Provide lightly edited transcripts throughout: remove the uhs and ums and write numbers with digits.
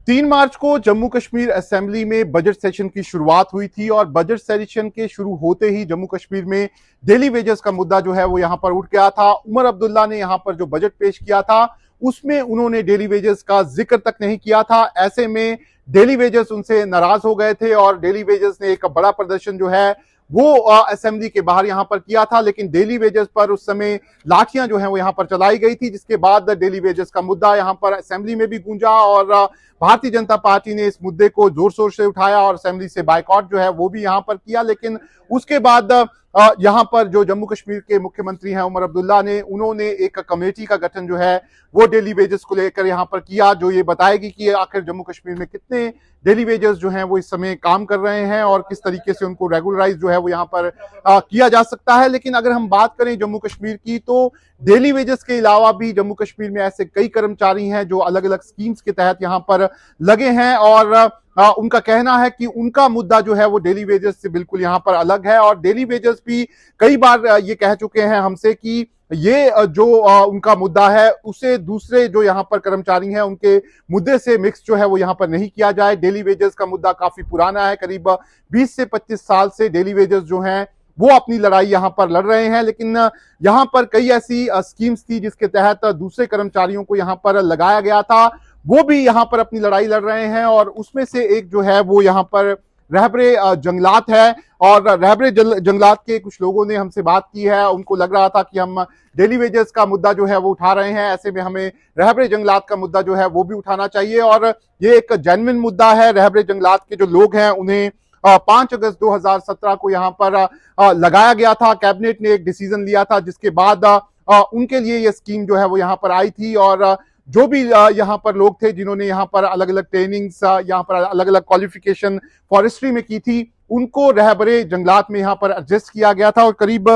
3 मार्च को जम्मू कश्मीर असेंबली में budget session की शुरुआत हुई थी और बजट सेशन के शुरू होते ही जम्मू कश्मीर में डेली वेजेस का मुद्दा जो है वो यहां पर उठ गया था। उमर अब्दुल्ला ने यहां पर जो बजट पेश किया था उसमें उन्होंने डेली वेजेस का जिक्र तक नहीं किया था। ऐसे में डेली वेजेस उनसे नाराज हो गए थे और डेली वेजेस ने एक बड़ा प्रदर्शन जो है वो असेंबली के बाहर यहां पर किया था। लेकिन डेली वेजेस पर उस समय लाठियां जो है वो यहां पर चलाई गई थी, जिसके बाद डेली वेजेस का मुद्दा यहां पर असेंबली में भी गूंजा और भारतीय जनता पार्टी ने इस मुद्दे को जोर शोर से उठाया और असेंबली से बाइकआउट जो है वो भी यहां पर किया। लेकिन उसके बाद यहां पर जो जम्मू कश्मीर के मुख्यमंत्री हैं उमर अब्दुल्ला ने, उन्होंने एक कमेटी का गठन जो है वो डेली वेजेस को लेकर यहां पर किया, जो ये बताएगी कि आखिर जम्मू कश्मीर में कितने डेली वेजेस जो हैं वो इस समय काम कर रहे हैं और किस तरीके से उनको रेगुलराइज जो है वो यहां पर किया जा सकता है। लेकिन अगर हम बात करें जम्मू कश्मीर की, तो डेली वेजेस के अलावा भी जम्मू कश्मीर में ऐसे कई कर्मचारी हैं जो अलग अलग स्कीम्स के तहत यहां पर लगे हैं और उनका कहना है कि उनका मुद्दा जो है वो डेली वेजेस से बिल्कुल यहां पर अलग है। और डेली वेजेस भी कई बार ये कह चुके हैं हमसे कि ये जो उनका मुद्दा है उसे दूसरे जो यहां पर कर्मचारी हैं उनके मुद्दे से मिक्स जो है वो यहां पर नहीं किया जाए। डेली वेजेस का मुद्दा काफी पुराना है, करीब 20 से 25 साल से डेली वेजेस जो हैं वो अपनी लड़ाई यहां पर लड़ रहे हैं। लेकिन यहां पर कई ऐसी स्कीम्स थी जिसके तहत दूसरे कर्मचारियों को यहां पर लगाया गया था, वो भी यहां पर अपनी लड़ाई लड़ रहे हैं। और उसमें से एक जो है वो यहां पर रहबरे जंगलात है और रहबरे जंगलात के कुछ लोगों ने हमसे बात की है। उनको लग रहा था कि हम डेली वेजेस का मुद्दा जो है वो उठा रहे हैं, ऐसे में हमें रहबरे जंगलात का मुद्दा जो है वो भी उठाना चाहिए। और ये एक जेन्युइन मुद्दा है। रहबरे जंगलात के जो लोग हैं उन्हें 5 अगस्त 2017 को यहां पर लगाया गया था। कैबिनेट ने एक डिसीजन लिया था जिसके बाद उनके लिए ये स्कीम जो है वो यहां पर आई थी। और जो भी यहाँ पर लोग थे जिन्होंने यहाँ पर अलग अलग ट्रेनिंग्स, यहाँ पर अलग अलग क्वालिफिकेशन फॉरेस्ट्री में की थी, उनको रहबरे जंगलात में यहाँ पर एडजस्ट किया गया था। और करीब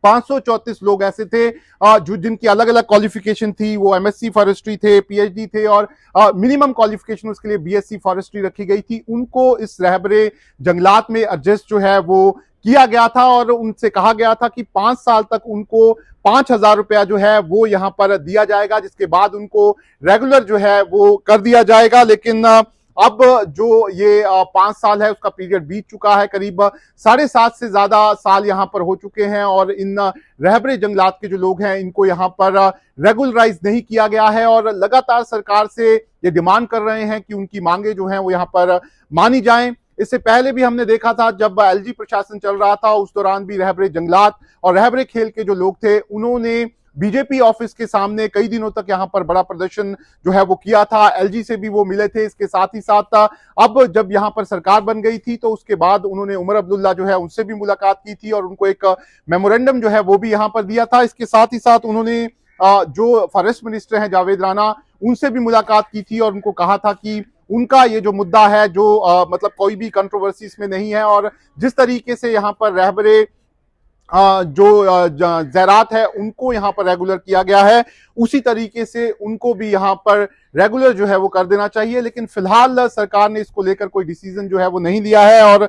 534 लोग ऐसे थे जो जिनकी अलग अलग क्वालिफिकेशन थी, वो एमएससी फॉरेस्ट्री थे, पीएचडी थे और मिनिमम क्वालिफिकेशन उसके लिए बीएससी फॉरेस्ट्री रखी गई थी। उनको इस रहबरे जंगलात में एडजस्ट जो है वो किया गया था और उनसे कहा गया था कि 5 साल तक उनको 5,000 रुपया जो है वो यहां पर दिया जाएगा, जिसके बाद उनको रेगुलर जो है वो कर दिया जाएगा। लेकिन अब जो ये 5 साल है उसका पीरियड बीत चुका है, करीब 7.5 से ज्यादा साल यहां पर हो चुके हैं और इन रहबरे जंगलात के जो लोग हैं इनको यहां पर रेगुलराइज नहीं किया गया है। और लगातार सरकार से ये डिमांड कर रहे हैं कि उनकी मांगे जो हैं वो यहां पर मानी जाएं। इससे पहले भी हमने देखा था जब एलजी प्रशासन चल रहा था, उस दौरान भी रहबरे जंगलात और रहबरे खेल के जो लोग थे उन्होंने बीजेपी ऑफिस के सामने कई दिनों तक यहां पर बड़ा प्रदर्शन जो है वो किया था। एलजी से भी वो मिले थे। इसके साथ ही साथ अब जब यहां पर सरकार बन गई थी तो उसके बाद उन्होंने उमर अब्दुल्ला जो है उनसे भी मुलाकात की थी और उनको एक मेमोरेंडम जो है वो भी यहां पर दिया था। इसके साथ ही साथ उन्होंने जो फॉरेस्ट मिनिस्टर हैं जावेद राणा, उनसे भी मुलाकात की थी और उनको कहा था कि उनका ये जो मुद्दा है जो मतलब कोई भी कंट्रोवर्सी इसमें नहीं है और जिस तरीके से यहाँ पर रहबरे जो ज़रात है उनको यहाँ पर रेगुलर किया गया है, उसी तरीके से उनको भी यहाँ पर रेगुलर जो है वो कर देना चाहिए। लेकिन फिलहाल सरकार ने इसको लेकर कोई डिसीजन जो है वो नहीं लिया है और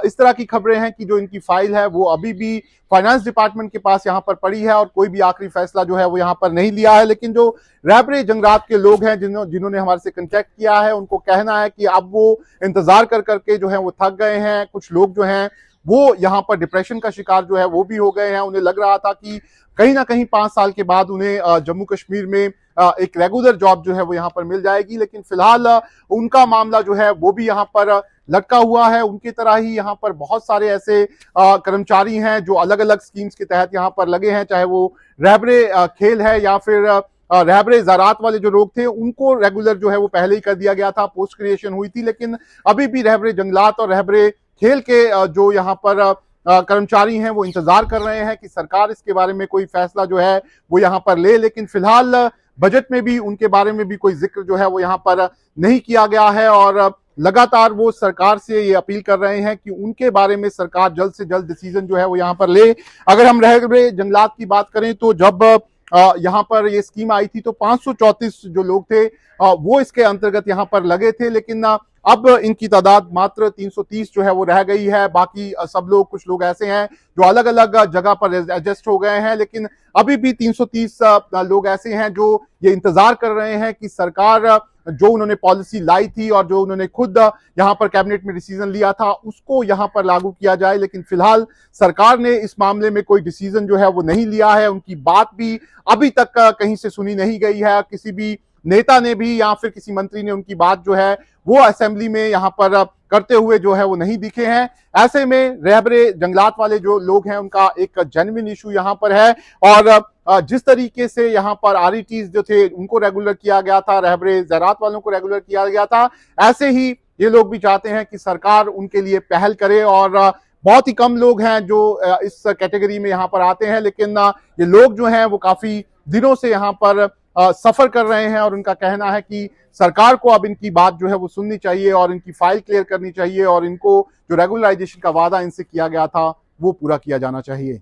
इस तरह की खबरें हैं कि जो इनकी फाइल है वो अभी भी फाइनेंस डिपार्टमेंट के पास यहाँ पर पड़ी है और कोई भी आखिरी फैसला जो है वो यहाँ पर नहीं लिया है। लेकिन जो रहबरे जंगलात के लोग हैं जिन्होंने हमारे से कांटेक्ट किया है, उनको कहना है कि अब वो इंतजार कर करके जो है वो थक गए हैं। कुछ लोग जो हैं वो यहाँ पर डिप्रेशन का शिकार जो है वो भी हो गए हैं। उन्हें लग रहा था कि कहीं ना कहीं 5 साल के बाद उन्हें जम्मू कश्मीर में एक रेगुलर जॉब जो है वो यहाँ पर मिल जाएगी। लेकिन फिलहाल उनका मामला जो है वो भी यहाँ पर लटका हुआ है। उनकी तरह ही यहाँ पर बहुत सारे ऐसे कर्मचारी हैं जो अलग अलग स्कीम्स के तहत यहाँ पर लगे हैं, चाहे वो रहबरे खेल है या फिर रहबरे ज़रात वाले जो लोग थे उनको रेगुलर जो है वो पहले ही कर दिया गया था, पोस्ट क्रिएशन हुई थी। लेकिन अभी भी रहबरे जंगलात और रहबरे खेल के जो यहाँ पर कर्मचारी हैं वो इंतजार कर रहे हैं कि सरकार इसके बारे में कोई फैसला जो है वो यहाँ पर ले। लेकिन फिलहाल बजट में भी उनके बारे में भी कोई जिक्र जो है वो यहाँ पर नहीं किया गया है और लगातार वो सरकार से ये अपील कर रहे हैं कि उनके बारे में सरकार जल्द से जल्द डिसीजन जो है वो यहाँ पर ले। अगर हम रहबरे जंगलात की बात करें तो जब यहाँ पर ये स्कीम आई थी तो 534 जो लोग थे वो इसके अंतर्गत यहाँ पर लगे थे। लेकिन अब इनकी तादाद मात्र 330 जो है वो रह गई है। बाकी सब लोग, कुछ लोग ऐसे हैं जो अलग अलग जगह पर एडजस्ट हो गए हैं, लेकिन अभी भी 330 लोग ऐसे हैं जो ये इंतजार कर रहे हैं कि सरकार जो उन्होंने पॉलिसी लाई थी और जो उन्होंने खुद यहां पर कैबिनेट में डिसीजन लिया था उसको यहां पर लागू किया जाए। लेकिन फिलहाल सरकार ने इस मामले में कोई डिसीजन जो है वो नहीं लिया है। उनकी बात भी अभी तक कहीं से सुनी नहीं गई है। किसी भी नेता ने भी या फिर किसी मंत्री ने उनकी बात जो है वो असेंबली में यहां पर करते हुए जो है वो नहीं दिखे हैं। ऐसे में रहबरे जंगलात वाले जो लोग हैं उनका एक जेन्युइन इशू यहां पर है। और जिस तरीके से यहां पर आरईटीज जो थे उनको रेगुलर किया गया था, रहबरे ज़रात वालों को रेगुलर किया गया था, ऐसे ही ये लोग भी चाहते हैं कि सरकार उनके लिए पहल करे। और बहुत ही कम लोग हैं जो इस कैटेगरी में यहां पर आते हैं, लेकिन ये लोग जो हैं वो काफी दिनों से यहां पर सफर कर रहे हैं और उनका कहना है कि सरकार को अब इनकी बात जो है वो सुननी चाहिए और इनकी फाइल क्लियर करनी चाहिए और इनको जो रेगुलराइजेशन का वादा इनसे किया गया था वो पूरा किया जाना चाहिए।